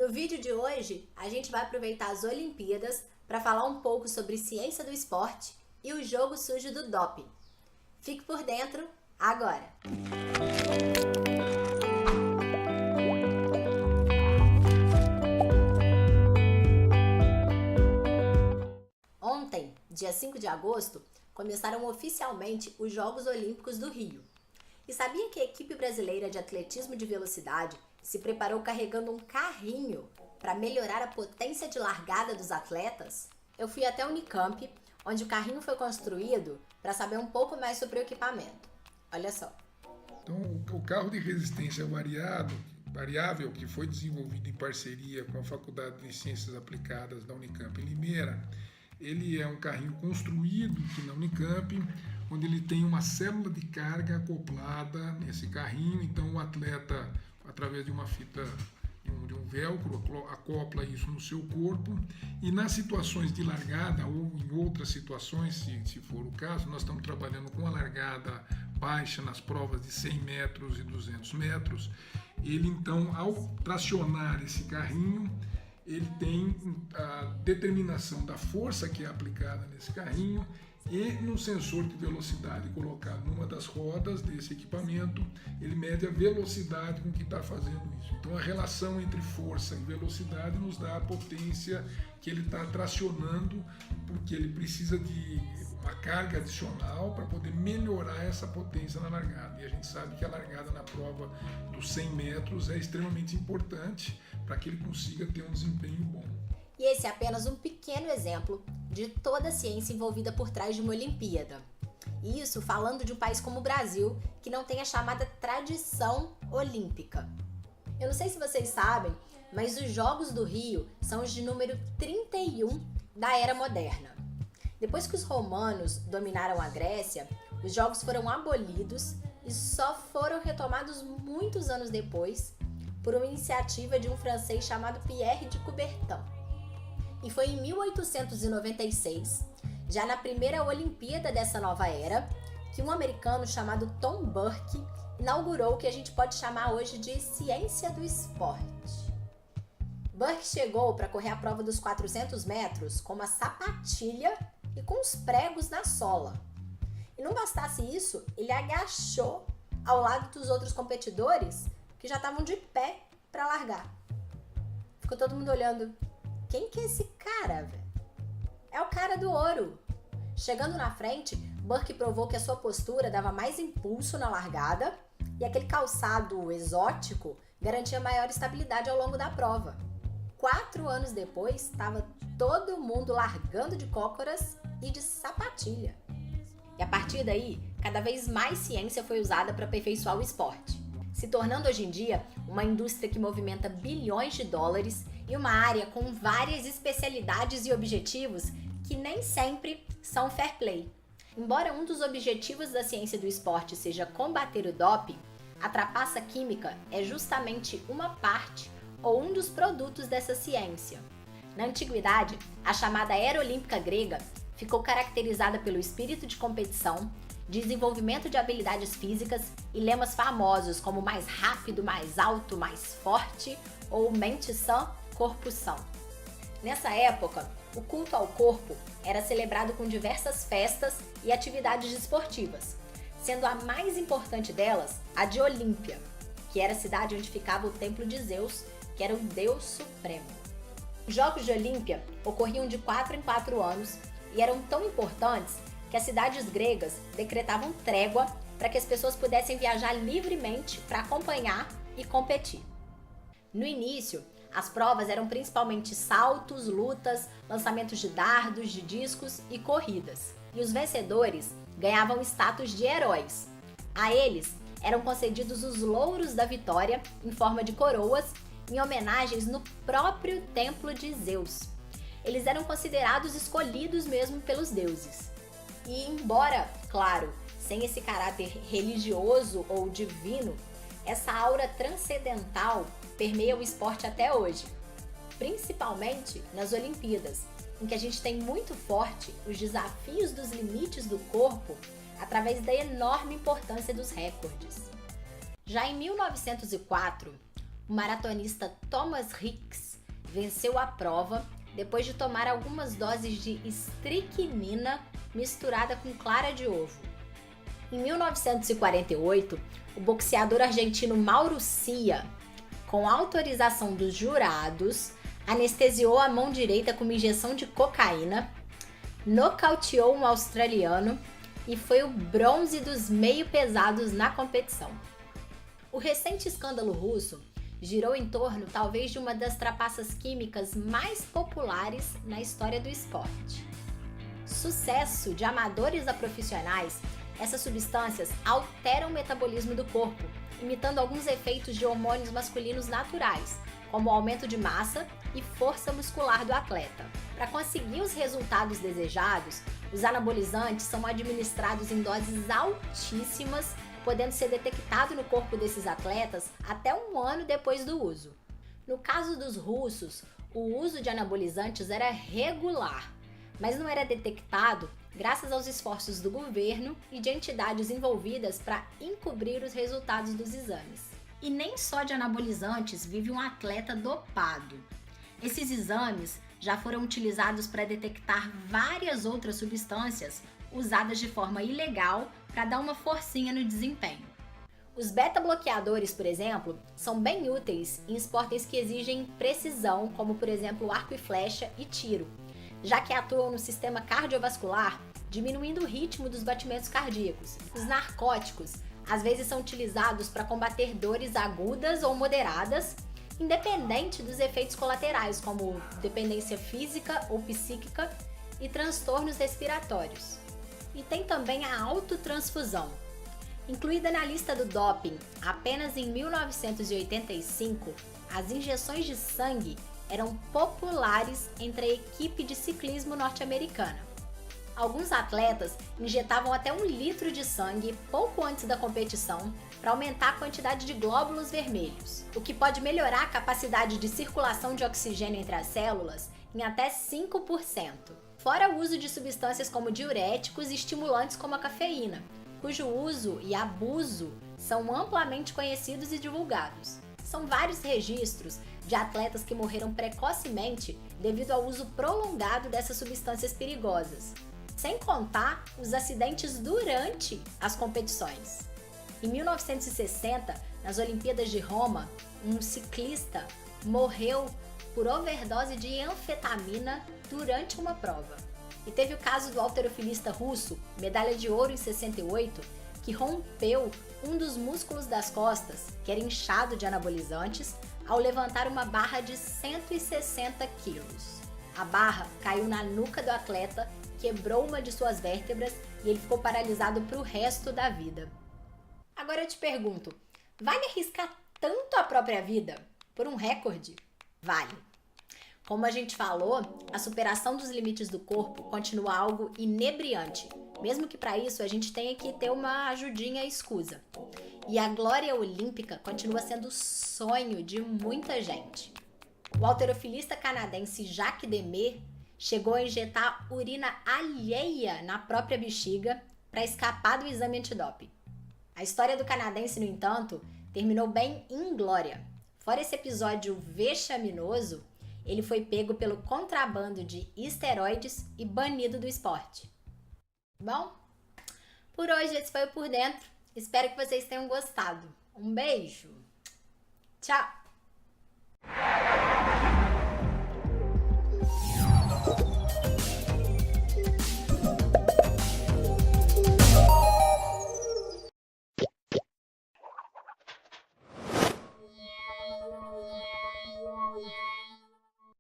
No vídeo de hoje, a gente vai aproveitar as Olimpíadas para falar um pouco sobre ciência do esporte e o jogo sujo do doping. Fique por dentro agora! Ontem, dia 5 de agosto, começaram oficialmente os Jogos Olímpicos do Rio. E sabia que a equipe brasileira de atletismo de velocidade se preparou carregando um carrinho para melhorar a potência de largada dos atletas? Eu fui até a Unicamp, onde o carrinho foi construído, para saber um pouco mais sobre o equipamento. Olha só. Então, o carro de resistência variável, que foi desenvolvido em parceria com a Faculdade de Ciências Aplicadas da Unicamp em Limeira, ele é um carrinho construído aqui na Unicamp, onde ele tem uma célula de carga acoplada nesse carrinho. Então o atleta, através de uma fita, de um velcro, acopla isso no seu corpo, e nas situações de largada ou em outras situações, se for o caso, nós estamos trabalhando com a largada baixa nas provas de 100 metros e 200 metros, ele então, ao tracionar esse carrinho, ele tem a determinação da força que é aplicada nesse carrinho e no sensor de velocidade colocado numa das rodas desse equipamento, ele mede a velocidade com que está fazendo isso. Então a relação entre força e velocidade nos dá a potência que ele está tracionando, porque ele precisa de uma carga adicional para poder melhorar essa potência na largada. E a gente sabe que a largada na prova dos 100 metros é extremamente importante para que ele consiga ter um desempenho bom. E esse é apenas um pequeno exemplo de toda a ciência envolvida por trás de uma Olimpíada. E isso falando de um país como o Brasil, que não tem a chamada tradição olímpica. Eu não sei se vocês sabem, mas os Jogos do Rio são os de número 31 da era moderna. Depois que os romanos dominaram a Grécia, os jogos foram abolidos e só foram retomados muitos anos depois por uma iniciativa de um francês chamado Pierre de Coubertin. E foi em 1896, já na primeira Olimpíada dessa nova era, que um americano chamado Tom Burke inaugurou o que a gente pode chamar hoje de ciência do esporte. Burke chegou para correr a prova dos 400 metros com uma sapatilha e com os pregos na sola. E não bastasse isso, ele agachou ao lado dos outros competidores que já estavam de pé para largar. Ficou todo mundo olhando. Quem que é esse cara, velho? É o cara do ouro. Chegando na frente, Burke provou que a sua postura dava mais impulso na largada e aquele calçado exótico garantia maior estabilidade ao longo da prova. 4 anos depois, estava todo mundo largando de cócoras e de sapatilha. E a partir daí, cada vez mais ciência foi usada para aperfeiçoar o esporte, se tornando hoje em dia uma indústria que movimenta bilhões de dólares e uma área com várias especialidades e objetivos que nem sempre são fair play. Embora um dos objetivos da ciência do esporte seja combater o doping, a trapaça química é justamente uma parte ou um dos produtos dessa ciência. Na antiguidade, a chamada era olímpica grega ficou caracterizada pelo espírito de competição, desenvolvimento de habilidades físicas e lemas famosos como mais rápido, mais alto, mais forte ou mente sã, corpo são. Nessa época, o culto ao corpo era celebrado com diversas festas e atividades esportivas, sendo a mais importante delas a de Olímpia, que era a cidade onde ficava o templo de Zeus, que era o deus supremo. Os Jogos de Olímpia ocorriam de 4 em 4 anos e eram tão importantes que as cidades gregas decretavam trégua para que as pessoas pudessem viajar livremente para acompanhar e competir. No início, as provas eram principalmente saltos, lutas, lançamentos de dardos, de discos e corridas. E os vencedores ganhavam status de heróis. A eles eram concedidos os louros da vitória em forma de coroas em homenagens no próprio templo de Zeus. Eles eram considerados escolhidos mesmo pelos deuses. E embora, claro, sem esse caráter religioso ou divino, essa aura transcendental permeia o esporte até hoje, principalmente nas Olimpíadas, em que a gente tem muito forte os desafios dos limites do corpo através da enorme importância dos recordes. Já em 1904, o maratonista Thomas Ricks venceu a prova depois de tomar algumas doses de estricnina misturada com clara de ovo. Em 1948, o boxeador argentino Mauro Cia, com autorização dos jurados, anestesiou a mão direita com uma injeção de cocaína, nocauteou um australiano e foi o bronze dos meio pesados na competição. O recente escândalo russo girou em torno talvez de uma das trapaças químicas mais populares na história do esporte. Sucesso de amadores a profissionais, essas substâncias alteram o metabolismo do corpo, imitando alguns efeitos de hormônios masculinos naturais, como o aumento de massa e força muscular do atleta. Para conseguir os resultados desejados, os anabolizantes são administrados em doses altíssimas, podendo ser detectado no corpo desses atletas até 1 ano depois do uso. No caso dos russos, o uso de anabolizantes era regular, mas não era detectado graças aos esforços do governo e de entidades envolvidas para encobrir os resultados dos exames. E nem só de anabolizantes vive um atleta dopado. Esses exames já foram utilizados para detectar várias outras substâncias usadas de forma ilegal para dar uma forcinha no desempenho. Os beta-bloqueadores, por exemplo, são bem úteis em esportes que exigem precisão, como por exemplo arco e flecha e tiro, já que atuam no sistema cardiovascular, diminuindo o ritmo dos batimentos cardíacos. Os narcóticos às vezes são utilizados para combater dores agudas ou moderadas, independente dos efeitos colaterais, como dependência física ou psíquica e transtornos respiratórios. E tem também a autotransfusão. Incluída na lista do doping apenas em 1985, as injeções de sangue eram populares entre a equipe de ciclismo norte-americana. Alguns atletas injetavam até 1 litro de sangue pouco antes da competição para aumentar a quantidade de glóbulos vermelhos, o que pode melhorar a capacidade de circulação de oxigênio entre as células em até 5%. Fora o uso de substâncias como diuréticos e estimulantes como a cafeína, cujo uso e abuso são amplamente conhecidos e divulgados. São vários registros de atletas que morreram precocemente devido ao uso prolongado dessas substâncias perigosas, sem contar os acidentes durante as competições. Em 1960, nas Olimpíadas de Roma, um ciclista morreu por overdose de anfetamina durante uma prova. E teve o caso do halterofilista russo, medalha de ouro em 68, que rompeu um dos músculos das costas, que era inchado de anabolizantes, ao levantar uma barra de 160 quilos. A barra caiu na nuca do atleta, quebrou uma de suas vértebras e ele ficou paralisado para o resto da vida. Agora eu te pergunto, vale arriscar tanto a própria vida por um recorde? Vale. Como a gente falou, a superação dos limites do corpo continua algo inebriante, mesmo que para isso a gente tenha que ter uma ajudinha escusa. E a glória olímpica continua sendo o sonho de muita gente. O halterofilista canadense Jacques Demers chegou a injetar urina alheia na própria bexiga para escapar do exame antidoping. A história do canadense, no entanto, terminou bem inglória. Fora esse episódio vexaminoso, ele foi pego pelo contrabando de esteroides e banido do esporte. Bom, por hoje esse foi o Por Dentro. Espero que vocês tenham gostado. Um beijo. Tchau!